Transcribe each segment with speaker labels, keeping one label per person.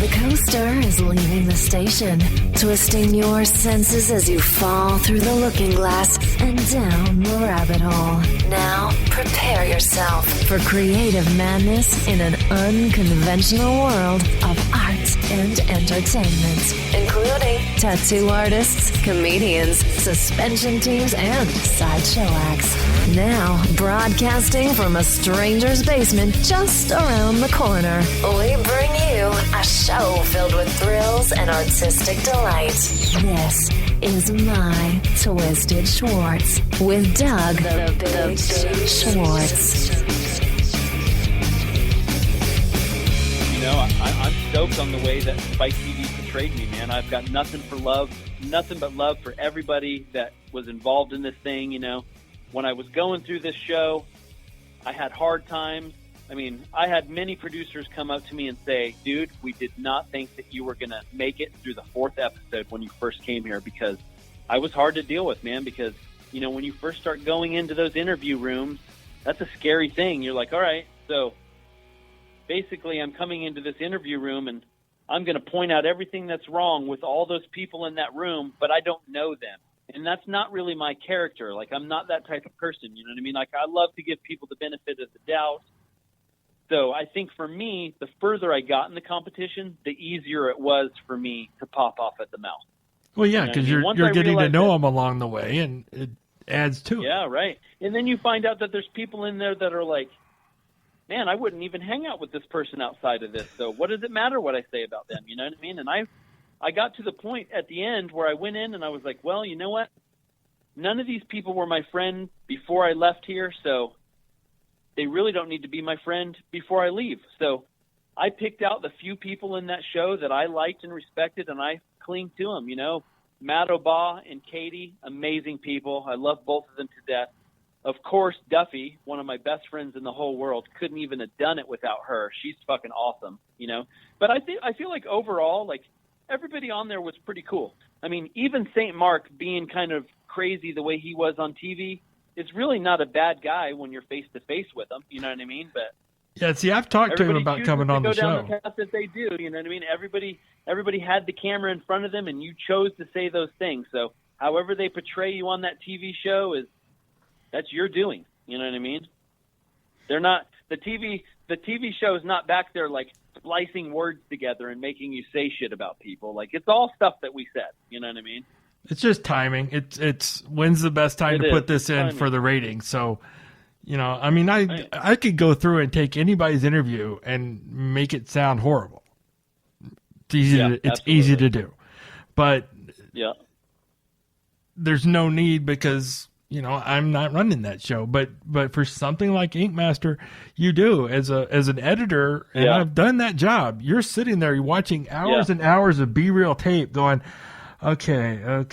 Speaker 1: The coaster is leaving the station, twisting your senses as you fall through the looking glass and down the rabbit hole. Now, prepare yourself for creative madness in an unconventional world of art and entertainment, including tattoo artists, comedians, suspension teams, and sideshow acts. Now, broadcasting from a stranger's basement just around the corner, we bring you a show filled with thrills and artistic delight. This is My Twisted Schwartz with Doug the Big Schwartz.
Speaker 2: You know, I'm stoked on the way that Spike TV portrayed me, man. I've got nothing but love for everybody that was involved in this thing, you know. When I was going through this show, I had hard times. I mean, I had many producers come up to me and say, dude, we did not think that you were going to make it through the 4th episode when you first came here, because I was hard to deal with, man, because, you know, when you first start going into those interview rooms, that's a scary thing. You're like, all right, so basically I'm coming into this interview room and I'm going to point out everything that's wrong with all those people in that room, but I don't know them. And that's not really my character. Like, I'm not that type of person, you know what I mean? Like, I love to give people the benefit of the doubt. So I think for me, the further I got in the competition, the easier it was for me to pop off at the mouth.
Speaker 3: Well, yeah, because you're getting to know them along the way, and it adds to it.
Speaker 2: Yeah, right. And then you find out that there's people in there that are like, man, I wouldn't even hang out with this person outside of this. So what does it matter what I say about them? You know what I mean? And I got to the point at the end where I went in and I was like, well, you know what? None of these people were my friend before I left here, so they really don't need to be my friend before I leave. So I picked out the few people in that show that I liked and respected, and I clinged to them, you know. Matt Oba and Katie, amazing people. I love both of them to death. Of course, Duffy, one of my best friends in the whole world, couldn't even have done it without her. She's fucking awesome, you know. But I feel like overall, like, everybody on there was pretty cool. I mean, even St. Mark being kind of crazy the way he was on TV, is really not a bad guy when you're face to face with him. You know what I mean? But
Speaker 3: yeah, see, I've talked to him about coming on the show.
Speaker 2: Go down the path that they do. You know what I mean? Everybody had the camera in front of them, and you chose to say those things. So, however they portray you on that TV show that's your doing. You know what I mean? They're not the TV show is not back there like splicing words together and making you say shit about people. Like, it's all stuff that we said. You know what I mean?
Speaker 3: It's just timing. It's when's the best time to put this in for the ratings. So, you know, I mean, I could go through and take anybody's interview and make it sound horrible. It's easy to do, but
Speaker 2: yeah,
Speaker 3: there's no need because, you know, I'm not running that show. But for something like Ink Master, you do as an editor, and I've done that job. You're sitting there, you're watching hours and hours of B-reel tape, going, okay.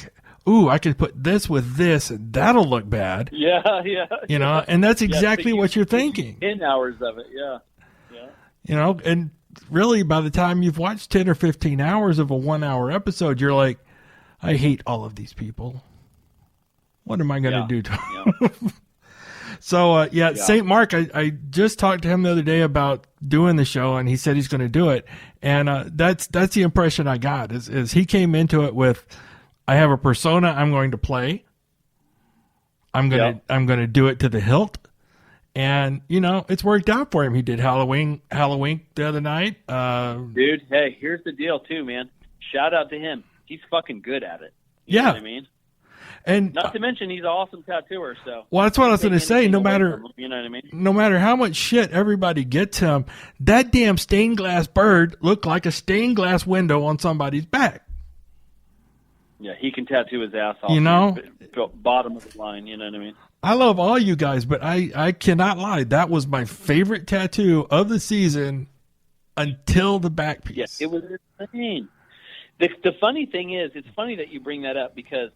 Speaker 3: Ooh, I could put this with this, and that'll look bad.
Speaker 2: Yeah.
Speaker 3: You know, and that's exactly what you're thinking.
Speaker 2: 10 hours of it, yeah.
Speaker 3: You know, and really by the time you've watched 10 or 15 hours of a 1-hour episode, you're like, I hate all of these people. What am I going to do to them? So, St. Mark, I just talked to him the other day about doing the show, and he said he's going to do it. And that's the impression I got is he came into it with, I have a persona I'm going to play. I'm going to do it to the hilt. And, you know, it's worked out for him. He did Halloween the other night.
Speaker 2: Dude, hey, here's the deal too, man. Shout out to him. He's fucking good at it. You know what I mean?
Speaker 3: And
Speaker 2: not to mention he's an awesome tattooer. So
Speaker 3: well, that's what I was going to say. No matter
Speaker 2: you know what I mean.
Speaker 3: No matter how much shit everybody gets him, that damn stained glass bird looked like a stained glass window on somebody's back.
Speaker 2: Yeah, he can tattoo his ass off.
Speaker 3: You know,
Speaker 2: bottom of the line. You know what I mean.
Speaker 3: I love all you guys, but I cannot lie. That was my favorite tattoo of the season until the back piece.
Speaker 2: Yeah, it was insane. The funny thing is, it's funny that you bring that up because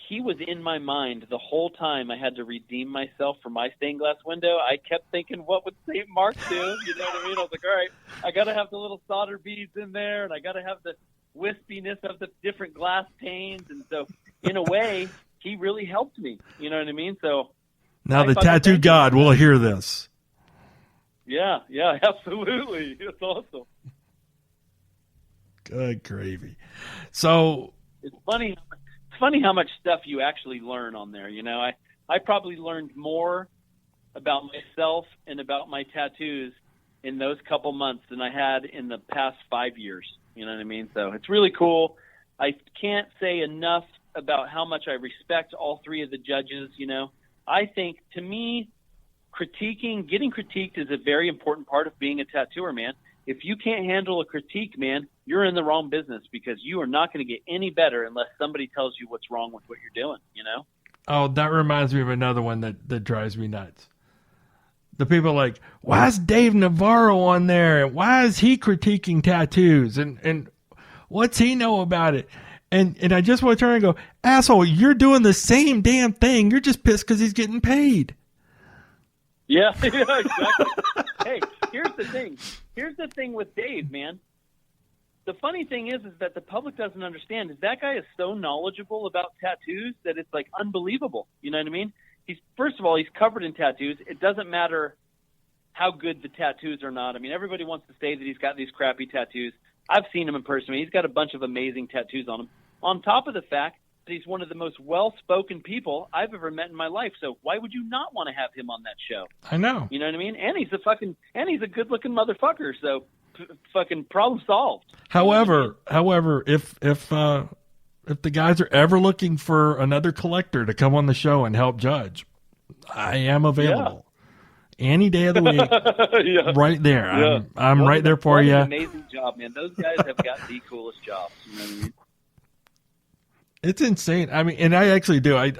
Speaker 2: he was in my mind the whole time I had to redeem myself for my stained glass window. I kept thinking, what would St. Mark do? You know what I mean? I was like, all right, I got to have the little solder beads in there, and I got to have the wispiness of the different glass panes. And so, in a way, he really helped me. You know what I mean? So
Speaker 3: now the tattoo god will hear this.
Speaker 2: Yeah, absolutely. It's awesome.
Speaker 3: Gravy. So
Speaker 2: it's funny. It's funny how much stuff you actually learn on there. You know, I probably learned more about myself and about my tattoos in those couple months than I had in the past 5 years. You know what I mean? So it's really cool. I can't say enough about how much I respect all three of the judges. You know, I think, to me, getting critiqued is a very important part of being a tattooer, man. If you can't handle a critique, man, you're in the wrong business, because you are not going to get any better unless somebody tells you what's wrong with what you're doing, you know?
Speaker 3: Oh, that reminds me of another one that drives me nuts. The people are like, why is Dave Navarro on there? And why is he critiquing tattoos? And what's he know about it? And I just want to turn and go, asshole, you're doing the same damn thing. You're just pissed because he's getting paid.
Speaker 2: Yeah, exactly. Hey, here's the thing. Here's the thing with Dave, man. The funny thing is that the public doesn't understand is that guy is so knowledgeable about tattoos that it's like unbelievable. You know what I mean? First of all, he's covered in tattoos. It doesn't matter how good the tattoos are not. I mean, everybody wants to say that he's got these crappy tattoos. I've seen him in person. I mean, he's got a bunch of amazing tattoos on him. On top of the fact that he's one of the most well-spoken people I've ever met in my life. So why would you not want to have him on that show?
Speaker 3: I know.
Speaker 2: You know what I mean? And he's a good-looking motherfucker. So fucking problem solved.
Speaker 3: However, if the guys are ever looking for another collector to come on the show and help judge, I am available any day of the week. Right there. Yeah. I'm right there for you.
Speaker 2: Amazing job, man. Those guys have got the coolest jobs. You know what I mean?
Speaker 3: It's insane. I mean, and I actually do.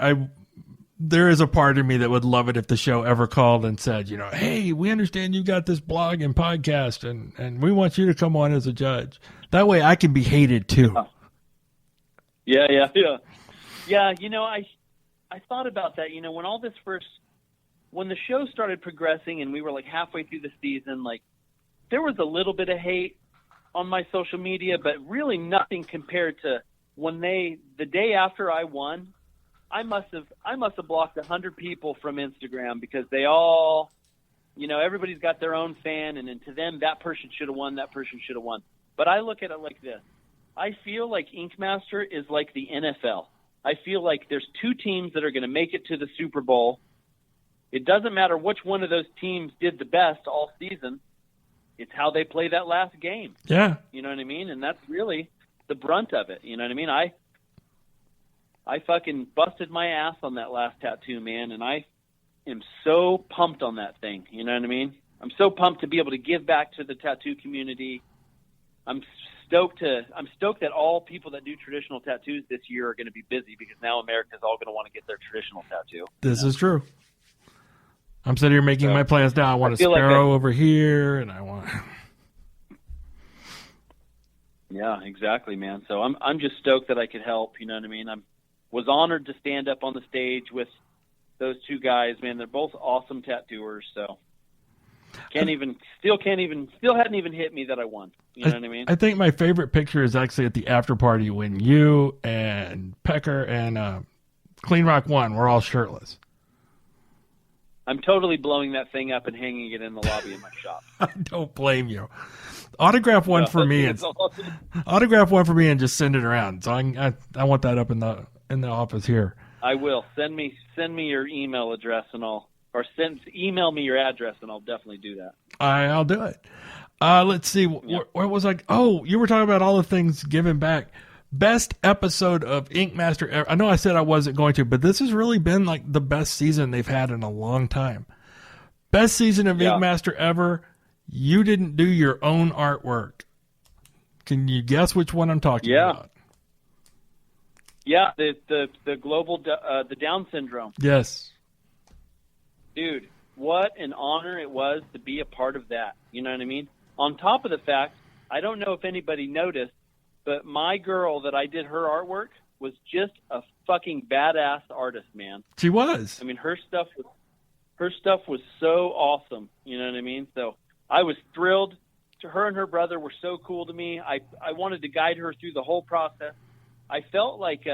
Speaker 3: There is a part of me that would love it if the show ever called and said, you know, hey, we understand you got this blog and podcast, and we want you to come on as a judge. That way I can be hated too.
Speaker 2: Yeah. You know, I thought about that. You know, when the show started progressing and we were like halfway through the season, like there was a little bit of hate on my social media, but really nothing compared to when the day after I won, I must have blocked 100 people from Instagram because they all, you know, everybody's got their own fan, and then to them that person should have won, that person should have won. But I look at it like this. I feel like Ink Master is like the NFL. I feel like there's two teams that are going to make it to the Super Bowl. It doesn't matter which one of those teams did the best all season. It's how they play that last game.
Speaker 3: Yeah.
Speaker 2: You know what I mean? And that's really the brunt of it. You know what I mean? I fucking busted my ass on that last tattoo, man, and I am so pumped on that thing. You know what I mean? I'm so pumped to be able to give back to the tattoo community. I'm stoked that all people that do traditional tattoos this year are going to be busy because now America's all going to want to get their traditional tattoo.
Speaker 3: This is true. I'm sitting here making my plans now. I want a sparrow over here, and I want.
Speaker 2: Yeah, exactly, man. So I'm just stoked that I could help. You know what I mean? Was honored to stand up on the stage with those two guys, man. They're both awesome tattooers. So still hadn't even hit me that I won. You know what I mean?
Speaker 3: I think my favorite picture is actually at the after party when you and Pecker and Clean Rock won. We're all shirtless.
Speaker 2: I'm totally blowing that thing up and hanging it in the lobby of my shop.
Speaker 3: I don't blame you. Autograph one for me and autograph one for me and just send it around. So I want that up in the office here.
Speaker 2: I will. Send me your email address email me your address and I'll definitely do that.
Speaker 3: I'll do it. Let's see. Where was I? Oh, you were talking about all the things giving back. Best episode of Ink Master ever. I know I said I wasn't going to, but this has really been like the best season they've had in a long time. Best season of Ink Master ever. You didn't do your own artwork. Can you guess which one I'm talking about?
Speaker 2: Yeah, the global the Down syndrome.
Speaker 3: Yes.
Speaker 2: Dude, what an honor it was to be a part of that. You know what I mean? On top of the fact, I don't know if anybody noticed, but my girl that I did her artwork was just a fucking badass artist, man.
Speaker 3: She was.
Speaker 2: I mean, her stuff was so awesome. You know what I mean? So I was thrilled. Her and her brother were so cool to me. I wanted to guide her through the whole process. I felt like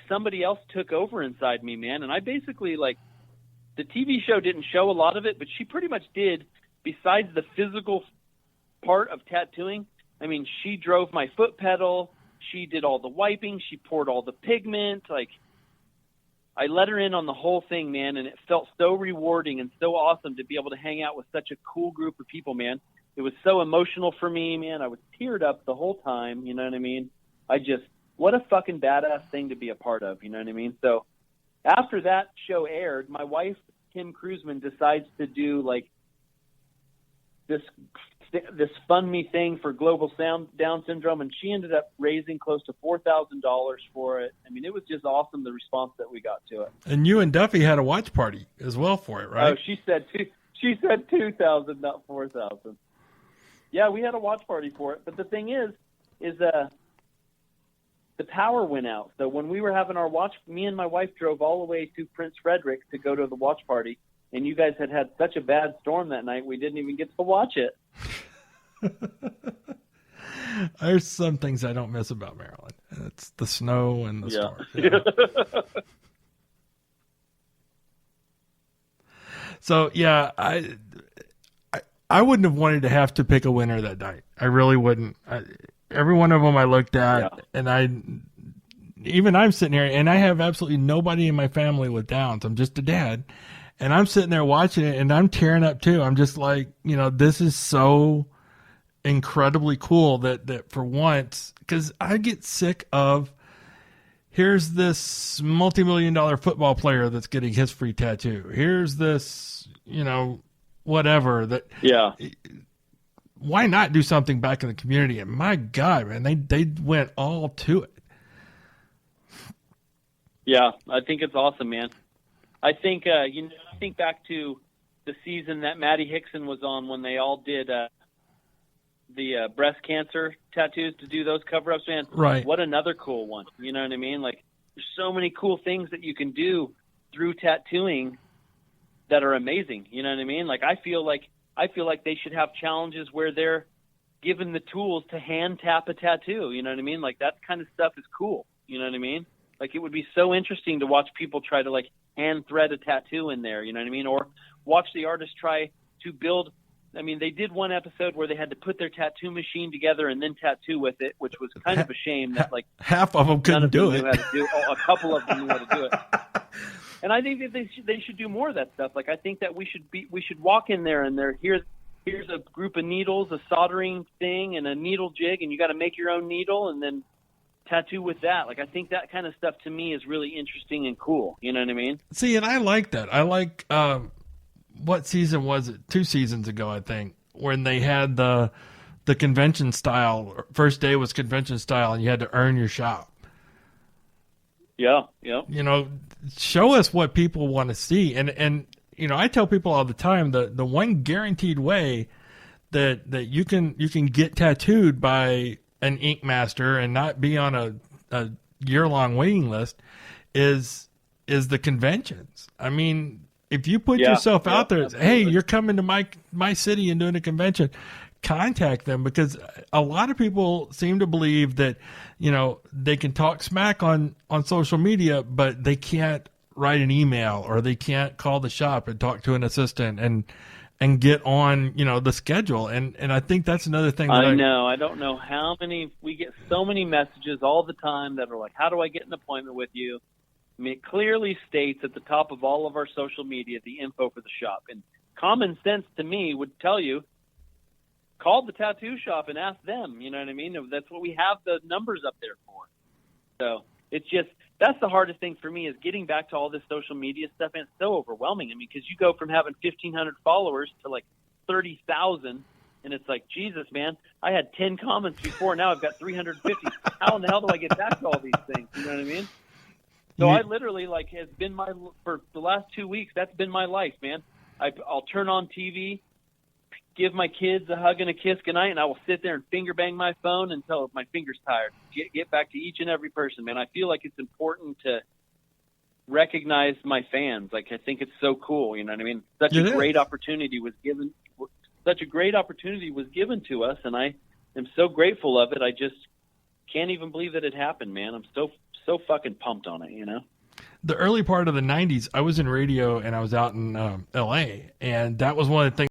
Speaker 2: somebody else took over inside me, man. And I basically, like, the TV show didn't show a lot of it, but she pretty much did. Besides the physical part of tattooing, I mean, she drove my foot pedal. She did all the wiping. She poured all the pigment. Like, I let her in on the whole thing, man, and it felt so rewarding and so awesome to be able to hang out with such a cool group of people, man. It was so emotional for me, man. I was teared up the whole time, you know what I mean? What a fucking badass thing to be a part of, you know what I mean? So after that show aired, my wife, Kim Kruseman, decides to do, like, this fund me thing for global Down syndrome, and she ended up raising close to $4,000 for it. I mean, it was just awesome, the response that we got to it.
Speaker 3: And you and Duffy had a watch party as well for it, right?
Speaker 2: Oh, she said 2,000, not 4,000. Yeah, we had a watch party for it. But the thing is the power went out. So when we were having our watch, me and my wife drove all the way to Prince Frederick to go to the watch party. And you guys had such a bad storm that night, we didn't even get to watch it.
Speaker 3: There's some things I don't miss about Maryland. It's the snow and the storm. Yeah. So, yeah, I wouldn't have wanted to have to pick a winner that night. I really wouldn't. Every one of them I looked at, and I'm sitting here, and I have absolutely nobody in my family with Downs. I'm just a dad. And I'm sitting there watching it, and I'm tearing up too. I'm just like, this is so incredibly cool that for once, because I get sick of, here's this multi-million-dollar football player that's getting his free tattoo. Here's this, whatever that.
Speaker 2: Yeah.
Speaker 3: Why not do something back in the community? And my God, man, they went all to it.
Speaker 2: Yeah, I think it's awesome, man. I think, I think back to the season that Maddie Hickson was on when they all did the breast cancer tattoos to do those cover-ups, man.
Speaker 3: Right.
Speaker 2: What another cool one. You know what I mean? Like, there's so many cool things that you can do through tattooing that are amazing. You know what I mean? Like, I feel like they should have challenges where they're given the tools to hand tap a tattoo. You know what I mean? Like, that kind of stuff is cool. You know what I mean? Like, it would be so interesting to watch people try to, like, hand thread a tattoo in there, you know what I mean? Or watch the artist try to build. I mean, they did one episode where they had to put their tattoo machine together and then tattoo with it, which was kind of a shame that, like,
Speaker 3: half of them couldn't do it.
Speaker 2: A couple of them knew how to do it. And I think that they should do more of that stuff. Like, I think that we should walk in there and here's a group of needles, a soldering thing, and a needle jig, and you got to make your own needle and then tattoo with that. Like, I think that kind of stuff to me is really interesting and cool. You know what I mean?
Speaker 3: See, and I like that. I like, what season was it? 2 seasons ago, I think, when they had the convention style. First day was convention style, and you had to earn your shop.
Speaker 2: Yeah.
Speaker 3: Show us what people want to see. And I tell people all the time, the one guaranteed way that you can get tattooed by an ink master and not be on a year-long waiting list is the conventions. I mean, if you put yourself out there, hey, you're coming to my city and doing a convention, contact them, because a lot of people seem to believe that, they can talk smack on social media, but they can't write an email or they can't call the shop and talk to an assistant and get on, the schedule. And I think that's another thing.
Speaker 2: I know. I don't know how many, we get so many messages all the time that are like, how do I get an appointment with you? I mean, it clearly states at the top of all of our social media, the info for the shop. And common sense to me would tell you, call the tattoo shop and ask them, you know what I mean? That's what we have the numbers up there for. So it's just, that's the hardest thing for me, is getting back to all this social media stuff, and it's so overwhelming. I mean, because you go from having 1,500 followers to like 30,000, and it's like, Jesus, man, I had 10 comments before, now I've got 350. How in the hell do I get back to all these things? You know what I mean? So I literally, like, has been for the last 2 weeks, that's been my life, man. I'll turn on TV, give my kids a hug and a kiss goodnight, and I will sit there and finger bang my phone until my finger's tired. Get back to each and every person, man. I feel like it's important to recognize my fans. Like, I think it's so cool, you know what I mean? Such a great opportunity was given to us, and I am so grateful of it. I just can't even believe that it happened, man. I'm so fucking pumped on it,
Speaker 3: The early part of the 90s, I was in radio and I was out in LA, and that was one of the things